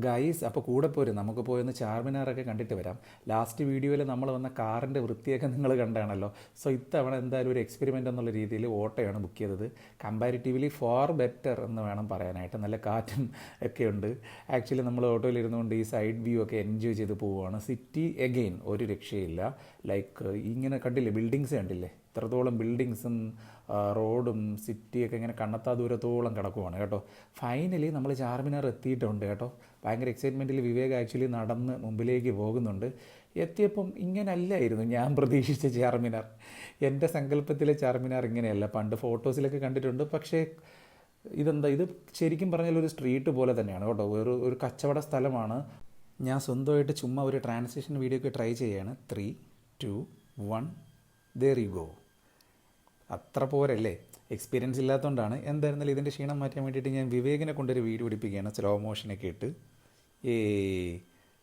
Guys അപ്പോൾ കൂടെ പോരും, നമുക്ക് പോയൊന്ന് ചാർമിനാറൊക്കെ കണ്ടിട്ട് വരാം. ലാസ്റ്റ് വീഡിയോയിൽ നമ്മൾ വന്ന കാറിൻ്റെ വൃത്തിയൊക്കെ നിങ്ങൾ കണ്ടാണല്ലോ. സോ ഇത്തവണ എന്തായാലും ഒരു എക്സ്പെരിമെൻ്റ് എന്നുള്ള രീതിയിൽ ഓട്ടോയാണ് ബുക്ക് ചെയ്തത്. കമ്പാരിറ്റീവ്ലി ഫാർ ബെറ്റർ എന്ന് വേണം പറയാനായിട്ട്. നല്ല കാറ്റും ഒക്കെ ഉണ്ട്. ആക്ച്വലി നമ്മൾ ഓട്ടോയിൽ ഇരുന്നുകൊണ്ട് ഈ സൈഡ് വ്യൂ ഒക്കെ എൻജോയ് ചെയ്ത് പോവുകയാണ്. സിറ്റി എഗെയിൻ ഒരു രക്ഷയില്ല. ലൈക്ക് ഇങ്ങനെ കണ്ടില്ലേ, ബിൽഡിങ്സ് കണ്ടില്ലേ, ഇത്രത്തോളം ബിൽഡിങ്സും റോഡും സിറ്റിയൊക്കെ ഇങ്ങനെ കണ്ണെത്താ ദൂരത്തോളം കിടക്കുവാണ് കേട്ടോ. ഫൈനലി നമ്മൾ ചാർമിനാർ എത്തിയിട്ടുണ്ട് കേട്ടോ. ഭയങ്കര എക്സൈറ്റ്മെൻറ്റിൽ വിവേക് ആക്ച്വലി നടന്ന് മുമ്പിലേക്ക് പോകുന്നുണ്ട്. എത്തിയപ്പം ഇങ്ങനല്ലായിരുന്നു ഞാൻ പ്രതീക്ഷിച്ച ചാർമിനാർ. എൻ്റെ സങ്കല്പത്തിലെ ചാർമിനാർ ഇങ്ങനെയല്ല. പണ്ട് ഫോട്ടോസിലൊക്കെ കണ്ടിട്ടുണ്ട്. പക്ഷേ ഇതെന്താ, ഇത് ശരിക്കും പറഞ്ഞാൽ ഒരു സ്ട്രീറ്റ് പോലെ തന്നെയാണ് കേട്ടോ. ഒരു കച്ചവട സ്ഥലമാണ്. ഞാൻ സ്വന്തമായിട്ട് ചുമ്മാ ഒരു ട്രാൻസിഷൻ വീഡിയോ ഒക്കെ ട്രൈ ചെയ്യുകയാണ്. 3, 2, 1 there you go. അത്ര പോരല്ലേ, എക്സ്പീരിയൻസ് ഇല്ലാത്തതുകൊണ്ടാണ്. എന്തായിരുന്നാലും ഇതിൻ്റെ ക്ഷീണം മാറ്റാൻ വേണ്ടിയിട്ട് ഞാൻ വിവേകിനെ കൊണ്ടൊരു വീഡിയോ പിടിപ്പിക്കുകയാണ്, സ്ലോ മോഷനൊക്കെ ഇട്ട്.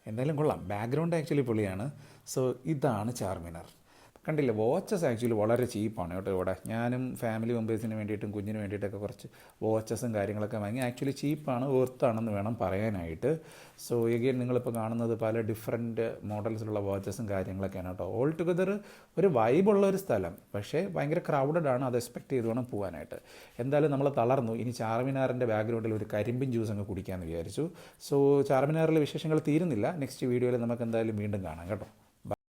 എന്തായാലും കൊള്ളാം, ബാക്ക്ഗ്രൗണ്ട് ആക്ച്വലി പൊളിയാണ്. സോ ഇതാണ് ചാർമിനാർ. കണ്ടില്ല, വാച്ചസ് ആക്ച്വലി വളരെ ചീപ്പാണ് കേട്ടോ ഇവിടെ. ഞാനും ഫാമിലി മെമ്പേഴ്സിന് വേണ്ടിയിട്ടും കുഞ്ഞിന് വേണ്ടിയിട്ടൊക്കെ കുറച്ച് വാച്ചസും കാര്യങ്ങളൊക്കെ വാങ്ങി. ആക്ച്വലി ചീപ്പാണ്, വർത്താണെന്ന് വേണം പറയാനായിട്ട്. സോ എഗെയിൻ നിങ്ങളിപ്പോൾ കാണുന്നത് പല ഡിഫറെൻറ്റ് മോഡൽസിലുള്ള വാച്ചസും കാര്യങ്ങളൊക്കെയാണ് കേട്ടോ. ഓൾ ടുഗദർ ഒരു വൈബുള്ള ഒരു സ്ഥലം, പക്ഷേ ഭയങ്കര ക്രൗഡഡ് ആണ്. അത് എക്സ്പെക്ട് ചെയ്ത് വേണം പോകാനായിട്ട്. എന്തായാലും നമ്മൾ തളർന്നു. ഇനി ചാർമിനാറിൻ്റെ ബാക്ക്ഗ്രൗണ്ടിൽ ഒരു കരിമ്പിൻ ജ്യൂസ് അങ്ങ് കുടിക്കാമെന്ന് വിചാരിച്ചു. സോ ചാർമിനാറിലെ വിശേഷങ്ങൾ തീരുന്നില്ല. നെക്സ്റ്റ് വീഡിയോയിൽ നമുക്ക് എന്തായാലും വീണ്ടും കാണാം കേട്ടോ.